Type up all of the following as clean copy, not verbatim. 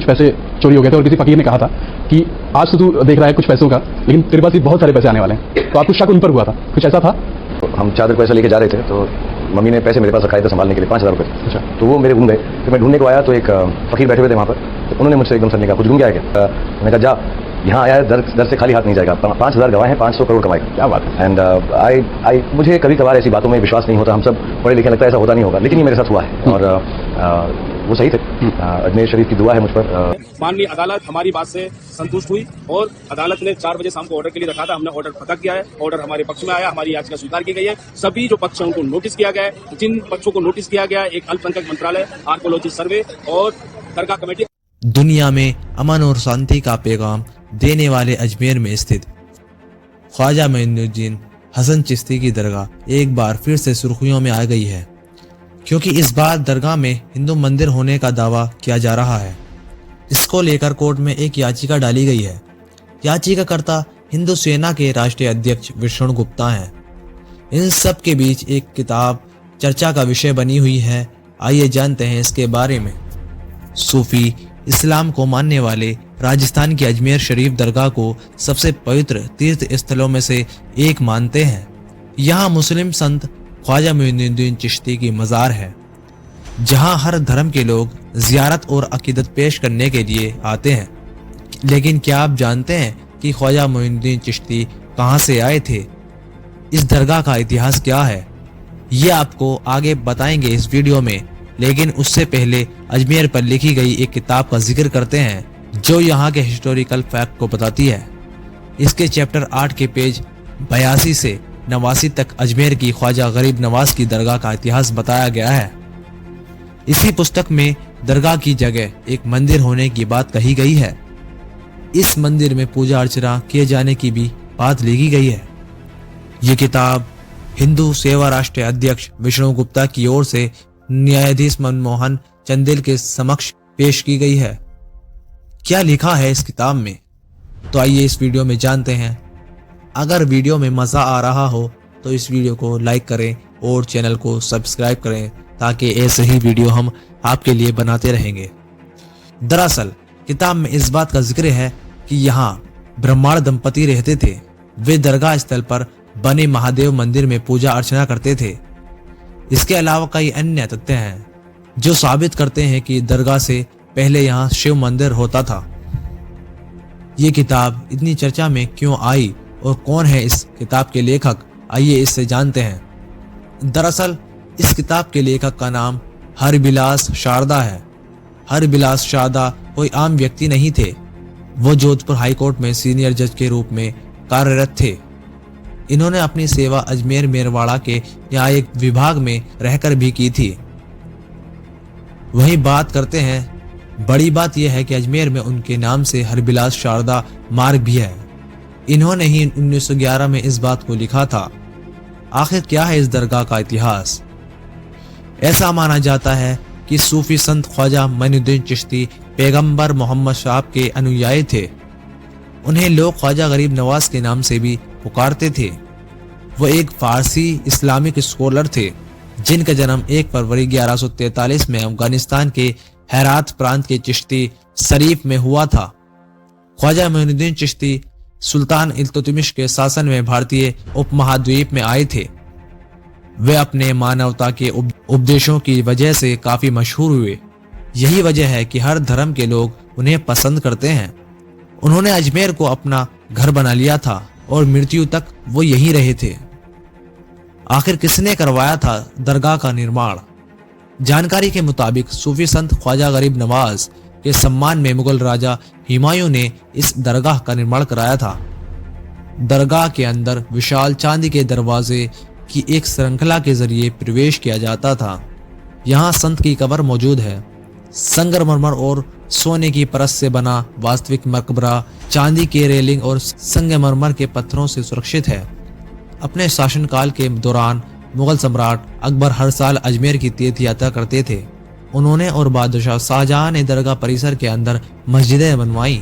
कुछ पैसे चोरी हो गए थे और किसी फकीर ने कहा था कि आज तो तू देख रहा है कुछ पैसों का, लेकिन तेरे पास भी बहुत सारे पैसे आने वाले हैं, तो आपको शक उन पर हुआ था, कुछ ऐसा था? हम चादर पैसा लेके जा रहे थे तो मम्मी ने पैसे मेरे पास रखाए थे संभालने के लिए 5,000 रुपये। अच्छा। तो वो मेरे गुम गए। फिर मैं ढूंढने को आया तो एक फकीर बैठे हुए थे वहाँ पर, तो उन्होंने मुझसे एकदम सर कहा कुछ गुम गया है क्या? मैंने कहा जा, यहाँ आया है दर से खाली हाथ नहीं जाएगा, 5,000 गवाए हैं, 500 करोड़ कमाएगा। क्या बात है। एंड आई मुझे कभी कभार ऐसी बातों में विश्वास नहीं होता, हम सब पढ़े लिखे लगता है ऐसा होता नहीं होगा, लेकिन ये मेरे साथ हुआ है और वो सही थे। अजमेर शरीफ की दुआ है मुझ पर। माननीय अदालत हमारी बात से संतुष्ट हुई और अदालत ने 4 बजे शाम को ऑर्डर के लिए रखा था, हमने ऑर्डर पता किया है, ऑर्डर हमारे पक्ष में आया, हमारी याचिका स्वीकार की गई है। सभी जो पक्ष हैं उनको नोटिस किया गया है। जिन पक्षों को नोटिस किया गया है, एक अल्पसंख्यक मंत्रालय, आर्कोलॉजी सर्वे और दरगाह कमेटी। दुनिया में अमन और शांति का पैगाम देने वाले अजमेर में स्थित ख्वाजा मोइनुद्दीन हसन चिश्ती की दरगाह एक बार फिर से सुर्खियों में आ गई है, क्योंकि इस बार दरगाह में हिंदू मंदिर होने का दावा किया जा रहा है। इसको लेकर कोर्ट में एक याचिका डाली गई है। याचिकाकर्ता हिंदू सेना के राष्ट्रीय अध्यक्ष विष्णु गुप्ता हैं। इन सब के बीच एक किताब चर्चा का विषय बनी हुई है। आइए जानते हैं इसके बारे में। सूफी इस्लाम को मानने वाले राजस्थान की अजमेर शरीफ दरगाह को सबसे पवित्र तीर्थ स्थलों में से एक मानते हैं। यहाँ मुस्लिम संत ख्वाजा मोइनुद्दीन चिश्ती की मज़ार है, जहाँ हर धर्म के लोग ज़ियारत और अकीदत पेश करने के लिए आते हैं। लेकिन क्या आप जानते हैं कि ख्वाजा मोइनुद्दीन चिश्ती कहाँ से आए थे? इस दरगाह का इतिहास क्या है? ये आपको आगे बताएंगे इस वीडियो में, लेकिन उससे पहले अजमेर पर लिखी गई एक किताब का जिक्र करते हैं जो यहाँ के हिस्टोरिकल फैक्ट को बताती है। इसके चैप्टर 8 के पेज 82 से 89 तक अजमेर की ख्वाजा गरीब नवाज की दरगाह का इतिहास बताया गया है। इसी पुस्तक में दरगाह की जगह एक मंदिर होने की बात कही गई है। इस मंदिर में पूजा अर्चना किए जाने की भी बात लिखी गई है। ये किताब हिंदू सेवा राष्ट्रीय अध्यक्ष विष्णु गुप्ता की ओर से न्यायाधीश मनमोहन चंदेल के समक्ष पेश की गई है। क्या लिखा है इस किताब में, तो आइए इस वीडियो में जानते हैं। अगर वीडियो में मज़ा आ रहा हो तो इस वीडियो को लाइक करें और चैनल को सब्सक्राइब करें, ताकि ऐसे ही वीडियो हम आपके लिए बनाते रहेंगे। दरअसल किताब में इस बात का जिक्र है कि यहाँ ब्राह्मण दंपति रहते थे। वे दरगाह स्थल पर बने महादेव मंदिर में पूजा अर्चना करते थे। इसके अलावा कई अन्य तथ्य हैं जो साबित करते हैं कि दरगाह से पहले यहाँ शिव मंदिर होता था। ये किताब इतनी चर्चा में क्यों आई और कौन है इस किताब के लेखक, आइए इससे जानते हैं। दरअसल इस किताब के लेखक का नाम हरबिलास शारदा है। हरबिलास शारदा कोई आम व्यक्ति नहीं थे। वो जोधपुर हाईकोर्ट में सीनियर जज के रूप में कार्यरत थे। इन्होंने अपनी सेवा अजमेर मेरवाड़ा के यहाँ एक विभाग में रहकर भी की थी। वहीं बात करते हैं, बड़ी बात यह है कि अजमेर में उनके नाम से हरबिलास शारदा मार्ग भी है। इन्होंने ही 1911 में इस बात को लिखा था। आखिर क्या है इस दरगाह का इतिहास? ऐसा माना जाता है कि सूफी संत ख्वाजा मोइनुद्दीन चिश्ती पैगंबर मोहम्मद साहब के अनुयायी थे। उन्हें लोग ख्वाजा गरीब नवाज के नाम से भी पुकारते थे। वो एक फारसी इस्लामिक स्कॉलर थे जिनका जन्म 1 फरवरी 1143 में अफगानिस्तान के हेरात प्रांत के चिश्ती शरीफ में हुआ था। ख्वाजा मोइनुद्दीन चिश्ती सुल्तान इल्तुतमिश के शासन में भारतीय उपमहाद्वीप में आए थे। वे अपने मानवता के उपदेशों की वजह से काफी मशहूर हुए। यही वजह है कि हर धर्म के लोग उन्हें पसंद करते हैं। उन्होंने अजमेर को अपना घर बना लिया था और मृत्यु तक वो यहीं रहे थे। आखिर किसने करवाया था दरगाह का निर्माण? जानकारी के मुताबिक सूफी संत ख्वाजा गरीब नवाज के सम्मान में मुगल राजा हुमायूं ने इस दरगाह का निर्माण कराया था। दरगाह के अंदर विशाल चांदी के दरवाजे की एक श्रृंखला के जरिए प्रवेश किया जाता था। यहाँ संत की कब्र मौजूद है। संगमरमर और सोने की परत से बना वास्तविक मकबरा चांदी के रेलिंग और संगमरमर के पत्थरों से सुरक्षित है। अपने शासनकाल के दौरान मुगल सम्राट अकबर हर साल अजमेर की तीर्थ यात्रा करते थे। उन्होंने और बादशाह शाहजहां ने दरगाह परिसर के अंदर मस्जिदें बनवाई।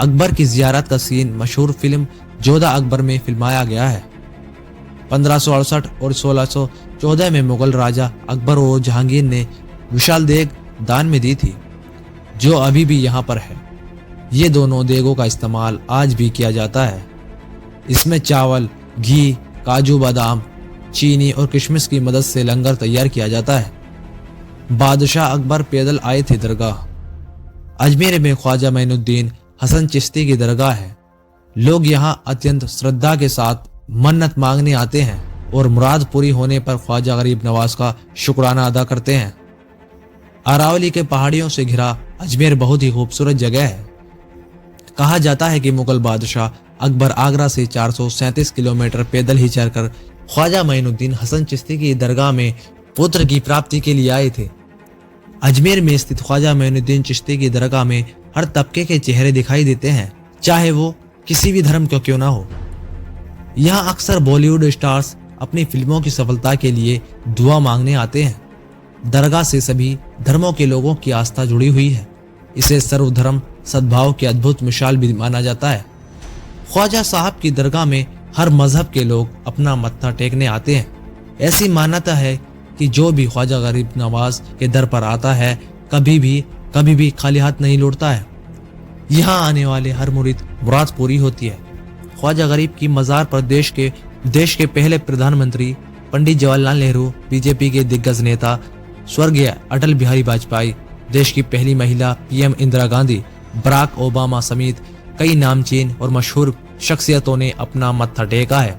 अकबर की जियारत का सीन मशहूर फिल्म जोधा अकबर में फिल्माया गया है। 1568 और 1614 में मुगल राजा अकबर और जहांगीर ने विशाल देग दान में दी थी। जो अभी भी यहाँ पर है। ये दोनों देगों का इस्तेमाल आज भी किया जाता है। इसमें चावल, घी, काजू बादाम, चीनी और किशमिश की मदद से लंगर तैयार किया जाता है। बादशाह अकबर पैदल आए थे दरगाह। अजमेर में ख्वाजा मोइनुद्दीन हसन चिश्ती की दरगाह है। लोग यहाँ अत्यंत श्रद्धा के साथ मन्नत मांगने आते हैं और मुराद पूरी होने पर ख्वाजा गरीब नवाज का शुक्राना अदा करते हैं। अरावली के पहाड़ियों से घिरा अजमेर बहुत ही खूबसूरत जगह है। कहा जाता है कि मुगल बादशाह अकबर आगरा से 437 किलोमीटर पैदल ही चलकर ख्वाजा मोइनुद्दीन हसन चिश्ती की दरगाह में पुत्र की प्राप्ति के लिए आए थे। अजमेर में स्थित ख्वाजा मोइनुद्दीन चिश्ती की दरगाह में हर तबके के चेहरे दिखाई देते हैं, चाहे वो किसी भी धर्म का क्यों ना हो। यहाँ अक्सर बॉलीवुड स्टार्स अपनी फिल्मों की सफलता के लिए दुआ मांगने आते हैं। दरगाह से सभी धर्मों के लोगों की आस्था जुड़ी हुई है। इसे सर्वधर्म सद्भाव की अद्भुत मिसाल भी माना जाता है। ख्वाजा साहब की दरगाह में हर मजहब के लोग अपना मत्था टेकने आते हैं। ऐसी मान्यता है कि जो भी ख्वाजा गरीब नवाज के दर पर आता है कभी भी खाली हाथ नहीं लौटता है। यहाँ आने वाले हर मुराद पूरी होती है। ख्वाजा गरीब की मज़ार पर देश के पहले प्रधानमंत्री पंडित जवाहरलाल नेहरू, बीजेपी के दिग्गज नेता स्वर्गीय अटल बिहारी वाजपेयी, देश की पहली महिला PM Indira Gandhi, Barack Obama समेत कई नामचीन और मशहूर शख्सियतों ने अपना मत्था टेका है।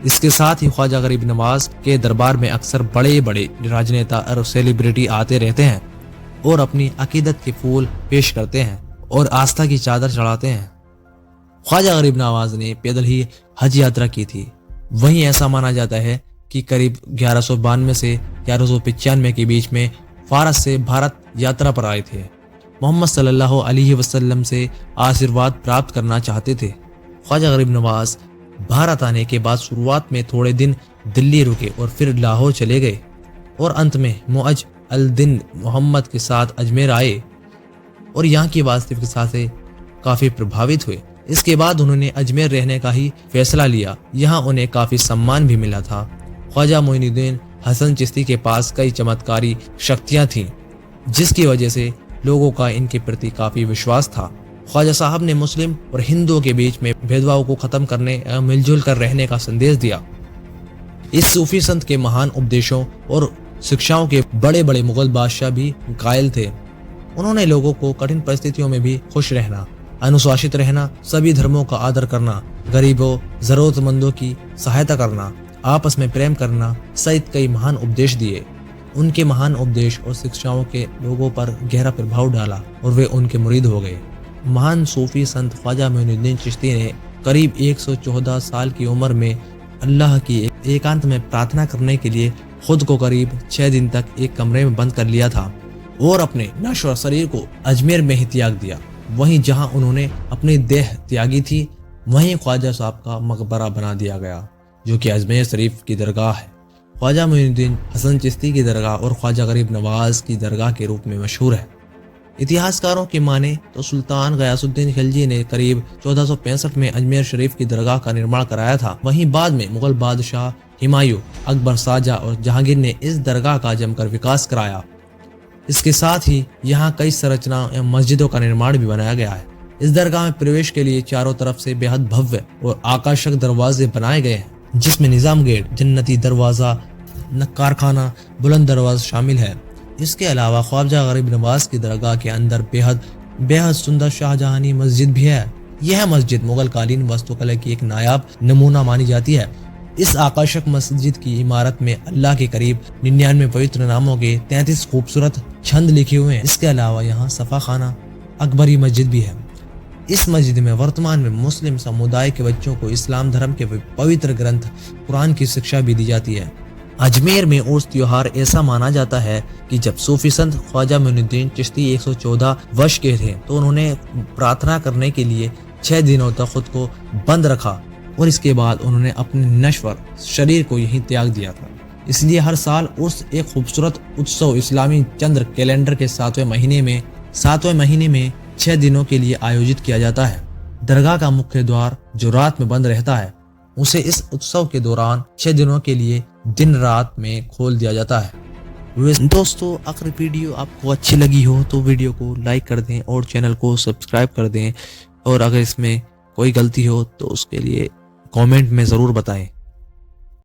इसके साथ ही ख्वाजा गरीब नवाज के दरबार में अक्सर बड़े बड़े राजनेता और सेलिब्रिटी आते रहते हैं और अपनी अकीदत के फूल पेश करते हैं और आस्था की चादर चढ़ाते हैं। ख्वाजा गरीब नवाज ने पैदल ही हज यात्रा की थी। वहीं ऐसा माना जाता है कि करीब 1192 से 1195 के बीच में फारस से भारत यात्रा पर आए थे। मोहम्मद सल्लल्लाहु अलैहि वसल्लम से आशीर्वाद प्राप्त करना चाहते थे। ख्वाजा गरीब नवाज भारत आने के बाद शुरुआत में थोड़े दिन दिल्ली रुके और फिर लाहौर चले गए और अंत में मुअज अल दिन मोहम्मद के साथ अजमेर आए और यहाँ की वास्तविकता से काफी प्रभावित हुए। इसके बाद उन्होंने अजमेर रहने का ही फैसला लिया। यहाँ उन्हें काफी सम्मान भी मिला था। ख्वाजा मोइनुद्दीन हसन चिश्ती के पास कई चमत्कारी शक्तियाँ थीं, जिसकी वजह से लोगों का इनके प्रति काफी विश्वास था। ख्वाजा साहब ने मुस्लिम और हिंदुओं के बीच में भेदभाव को खत्म करने, मिलजुल कर रहने का संदेश दिया। इस सूफी संत के महान उपदेशों और शिक्षाओं के बड़े बड़े मुगल बादशाह भी कायल थे। उन्होंने लोगों को कठिन परिस्थितियों में भी खुश रहना, अनुशासित रहना, सभी धर्मों का आदर करना, गरीबों जरूरतमंदों की सहायता करना, आपस में प्रेम करना सहित कई महान उपदेश दिए। उनके महान उपदेश और शिक्षाओं के लोगों पर गहरा प्रभाव डाला और वे उनके मुरीद हो गए। महान सूफी संत ख्वाजा मोइनुद्दीन चिश्ती ने करीब 114 साल की उम्र में अल्लाह की एकांत में प्रार्थना करने के लिए खुद को करीब 6 दिन तक एक कमरे में बंद कर लिया था और अपने नश्वर शरीर को अजमेर में ही त्याग दिया। वहीं जहां उन्होंने अपनी देह त्यागी थी, वहीं ख्वाजा साहब का मकबरा बना दिया गया, जो कि अजमेर शरीफ की दरगाह है। ख्वाजा मोइनुद्दीन हसन चिश्ती की दरगाह और ख्वाजा गरीब नवाज की दरगाह के रूप में मशहूर है। इतिहासकारों की माने तो सुल्तान गयासुद्दीन खिलजी ने करीब 1465 में अजमेर शरीफ की दरगाह का निर्माण कराया था। वहीं बाद में मुगल बादशाह हुमायूं, अकबर, शाहजहां और जहांगीर ने इस दरगाह का जमकर विकास कराया। इसके साथ ही यहाँ कई संरचना एवं मस्जिदों का निर्माण भी बनाया गया है। इस दरगाह में प्रवेश के लिए चारों तरफ से बेहद भव्य और आकर्षक दरवाजे बनाए गए हैं, जिसमें निजाम गेट, जन्नती दरवाजा, नक्कार खाना, बुलंद दरवाजा शामिल है। इसके अलावा ख्वाजा गरीब नवाज की दरगाह के अंदर बेहद सुंदर शाहजहानी मस्जिद भी है। यह मस्जिद मुगल कालीन वास्तुकला की एक नायाब नमूना मानी जाती है। इस आकर्षक मस्जिद की इमारत में अल्लाह के करीब 99 पवित्र नामों के 33 खूबसूरत छंद लिखे हुए हैं। इसके अलावा यहाँ सफा खाना, अकबरी मस्जिद भी है। इस मस्जिद में वर्तमान में मुस्लिम समुदाय के बच्चों को इस्लाम धर्म के पवित्र ग्रंथ कुरान की शिक्षा भी दी जाती है। अजमेर में उर्स त्योहार ऐसा माना जाता है कि जब सूफी संत ख्वाजा मोइनुद्दीन चिश्ती 114 वर्ष के थे तो उन्होंने प्रार्थना करने के लिए 6 दिनों तक खुद को बंद रखा और इसके बाद उन्होंने अपने नश्वर शरीर को यहीं त्याग दिया था। इसलिए हर साल उर्स एक खूबसूरत उत्सव इस्लामी चंद्र कैलेंडर के 7वें महीने में 6 दिनों के लिए आयोजित किया जाता है। दरगाह का मुख्य द्वार जो रात में बंद रहता है, उसे इस उत्सव के दौरान 6 दिनों के लिए दिन रात में खोल दिया जाता है। दोस्तों अगर वीडियो आपको अच्छी लगी हो तो वीडियो को लाइक कर दें और चैनल को सब्सक्राइब कर दें, और अगर इसमें कोई गलती हो तो उसके लिए कमेंट में ज़रूर बताएं।